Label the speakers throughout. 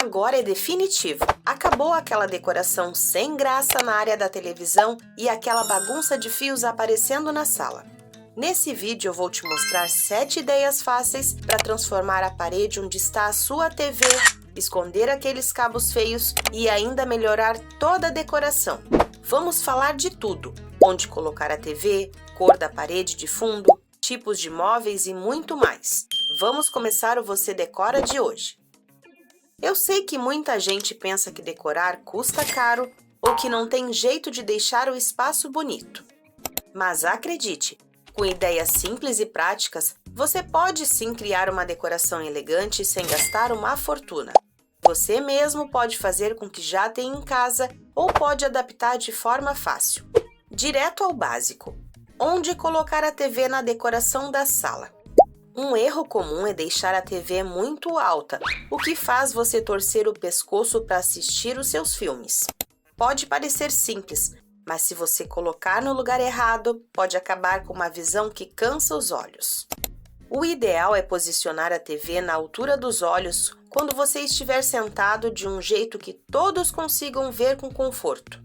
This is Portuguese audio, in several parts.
Speaker 1: Agora é definitivo. Acabou aquela decoração sem graça na área da televisão e aquela bagunça de fios aparecendo na sala. Nesse vídeo eu vou te mostrar 7 ideias fáceis para transformar a parede onde está a sua TV, esconder aqueles cabos feios e ainda melhorar toda a decoração. Vamos falar de tudo: onde colocar a TV, cor da parede de fundo, tipos de móveis e muito mais. Vamos começar o Você Decora de hoje. Eu sei que muita gente pensa que decorar custa caro ou que não tem jeito de deixar o espaço bonito. Mas acredite, com ideias simples e práticas, você pode sim criar uma decoração elegante sem gastar uma fortuna. Você mesmo pode fazer com o que já tem em casa ou pode adaptar de forma fácil. Direto ao básico: onde colocar a TV na decoração da sala? Um erro comum é deixar a TV muito alta, o que faz você torcer o pescoço para assistir os seus filmes. Pode parecer simples, mas se você colocar no lugar errado, pode acabar com uma visão que cansa os olhos. O ideal é posicionar a TV na altura dos olhos quando você estiver sentado de um jeito que todos consigam ver com conforto.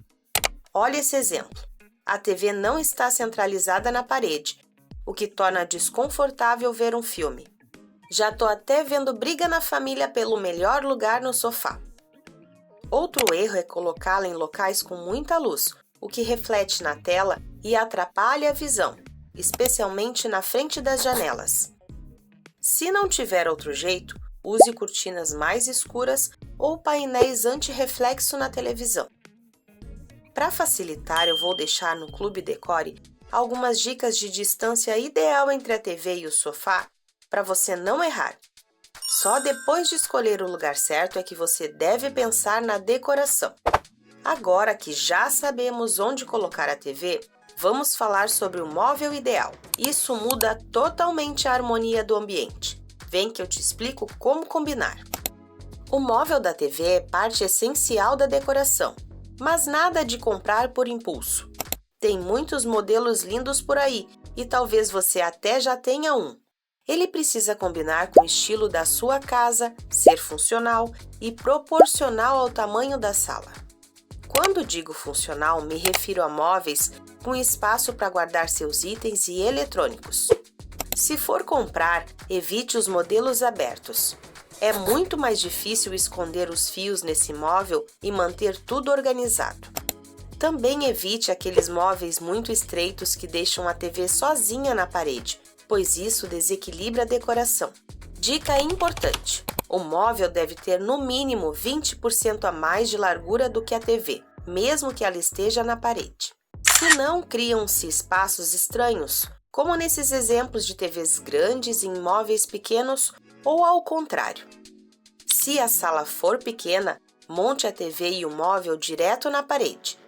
Speaker 1: Olha esse exemplo. A TV não está centralizada na parede, o que torna desconfortável ver um filme. Já tô até vendo briga na família pelo melhor lugar no sofá. Outro erro é colocá-la em locais com muita luz, o que reflete na tela e atrapalha a visão, especialmente na frente das janelas. Se não tiver outro jeito, use cortinas mais escuras ou painéis anti-reflexo na televisão. Para facilitar, eu vou deixar no Clube Decore algumas dicas de distância ideal entre a TV e o sofá para você não errar. Só depois de escolher o lugar certo é que você deve pensar na decoração. Agora que já sabemos onde colocar a TV, vamos falar sobre o móvel ideal. Isso muda totalmente a harmonia do ambiente. Vem que eu te explico como combinar. O móvel da TV é parte essencial da decoração, mas nada de comprar por impulso. Tem muitos modelos lindos por aí e talvez você até já tenha um. Ele precisa combinar com o estilo da sua casa, ser funcional e proporcional ao tamanho da sala. Quando digo funcional, me refiro a móveis com espaço para guardar seus itens e eletrônicos. Se for comprar, evite os modelos abertos. É muito mais difícil esconder os fios nesse móvel e manter tudo organizado. Também evite aqueles móveis muito estreitos que deixam a TV sozinha na parede, pois isso desequilibra a decoração. Dica importante: o móvel deve ter no mínimo 20% a mais de largura do que a TV, mesmo que ela esteja na parede. Senão, criam-se espaços estranhos, como nesses exemplos de TVs grandes em móveis pequenos ou ao contrário. Se a sala for pequena, monte a TV e o móvel direto na parede.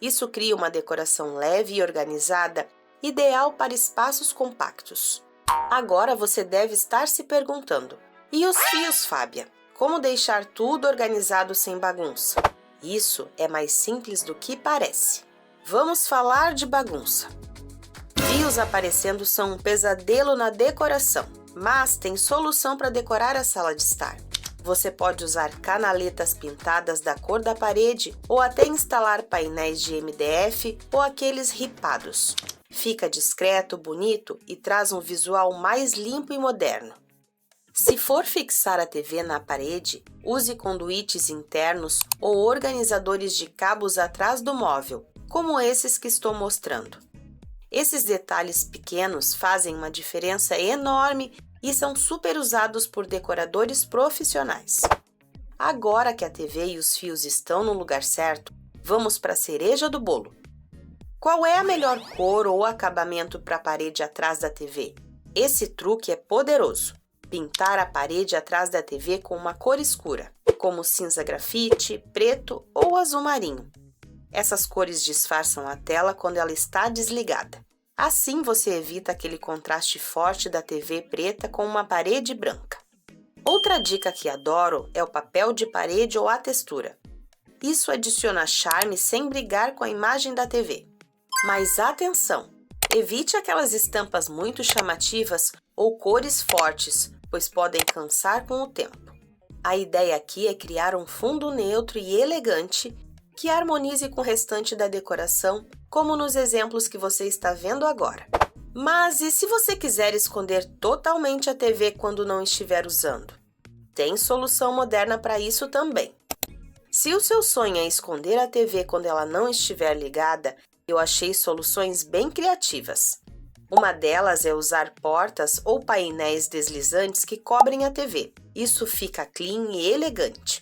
Speaker 1: Isso cria uma decoração leve e organizada, ideal para espaços compactos. Agora você deve estar se perguntando: e os fios, Fábia? Como deixar tudo organizado sem bagunça? Isso é mais simples do que parece. Vamos falar de bagunça. Fios aparecendo são um pesadelo na decoração, mas tem solução para decorar a sala de estar. Você pode usar canaletas pintadas da cor da parede ou até instalar painéis de MDF ou aqueles ripados. Fica discreto, bonito e traz um visual mais limpo e moderno. Se for fixar a TV na parede, use conduítes internos ou organizadores de cabos atrás do móvel, como esses que estou mostrando. Esses detalhes pequenos fazem uma diferença enorme e são super usados por decoradores profissionais. Agora que a TV e os fios estão no lugar certo, vamos para a cereja do bolo. Qual é a melhor cor ou acabamento para a parede atrás da TV? Esse truque é poderoso. Pintar a parede atrás da TV com uma cor escura, como cinza grafite, preto ou azul marinho. Essas cores disfarçam a tela quando ela está desligada. Assim você evita aquele contraste forte da TV preta com uma parede branca. Outra dica que adoro é o papel de parede ou a textura. Isso adiciona charme sem brigar com a imagem da TV. Mas atenção! Evite aquelas estampas muito chamativas ou cores fortes, pois podem cansar com o tempo. A ideia aqui é criar um fundo neutro e elegante que harmonize com o restante da decoração, como nos exemplos que você está vendo agora. Mas e se você quiser esconder totalmente a TV quando não estiver usando? Tem solução moderna para isso também. Se o seu sonho é esconder a TV quando ela não estiver ligada, eu achei soluções bem criativas. Uma delas é usar portas ou painéis deslizantes que cobrem a TV. Isso fica clean e elegante.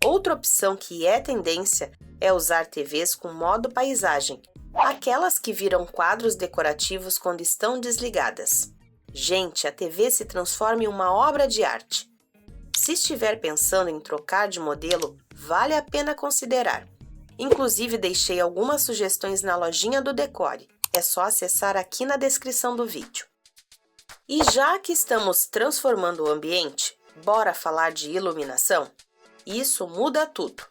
Speaker 1: Outra opção que é tendência é usar TVs com modo paisagem, aquelas que viram quadros decorativos quando estão desligadas. Gente, a TV se transforma em uma obra de arte. Se estiver pensando em trocar de modelo, vale a pena considerar. Inclusive, deixei algumas sugestões na lojinha do Decore. É só acessar aqui na descrição do vídeo. E já que estamos transformando o ambiente, bora falar de iluminação? Isso muda tudo.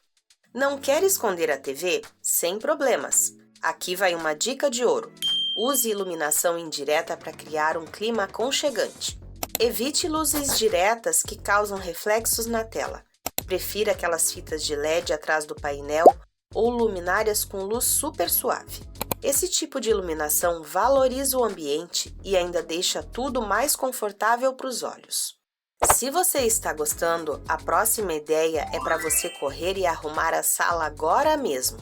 Speaker 1: Não quer esconder a TV? Sem problemas. Aqui vai uma dica de ouro. Use iluminação indireta para criar um clima aconchegante. Evite luzes diretas que causam reflexos na tela. Prefira aquelas fitas de LED atrás do painel ou luminárias com luz super suave. Esse tipo de iluminação valoriza o ambiente e ainda deixa tudo mais confortável para os olhos. Se você está gostando, a próxima ideia é para você correr e arrumar a sala agora mesmo.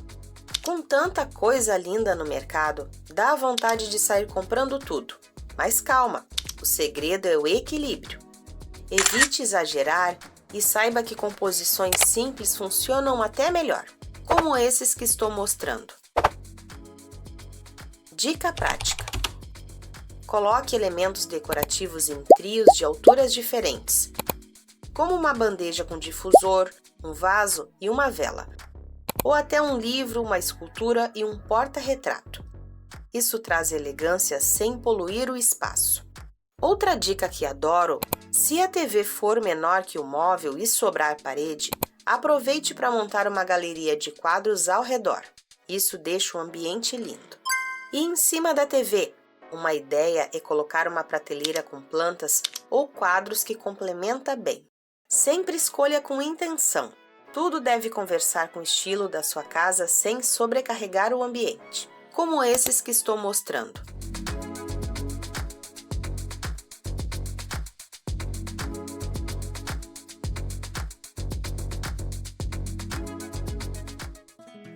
Speaker 1: Com tanta coisa linda no mercado, dá vontade de sair comprando tudo. Mas calma, o segredo é o equilíbrio. Evite exagerar e saiba que composições simples funcionam até melhor, como esses que estou mostrando. Dica prática: coloque elementos decorativos em trios de alturas diferentes, como uma bandeja com difusor, um vaso e uma vela, ou até um livro, uma escultura e um porta-retrato. Isso traz elegância sem poluir o espaço. Outra dica que adoro: se a TV for menor que o móvel e sobrar parede, aproveite para montar uma galeria de quadros ao redor. Isso deixa o ambiente lindo. E em cima da TV, uma ideia é colocar uma prateleira com plantas ou quadros que complementa bem. Sempre escolha com intenção. Tudo deve conversar com o estilo da sua casa sem sobrecarregar o ambiente, como esses que estou mostrando.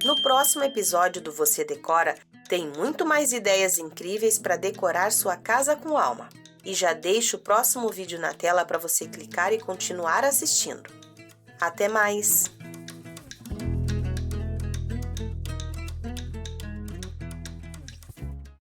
Speaker 1: No próximo episódio do Você Decora, tem muito mais ideias incríveis para decorar sua casa com alma. E já deixo o próximo vídeo na tela para você clicar e continuar assistindo. Até mais!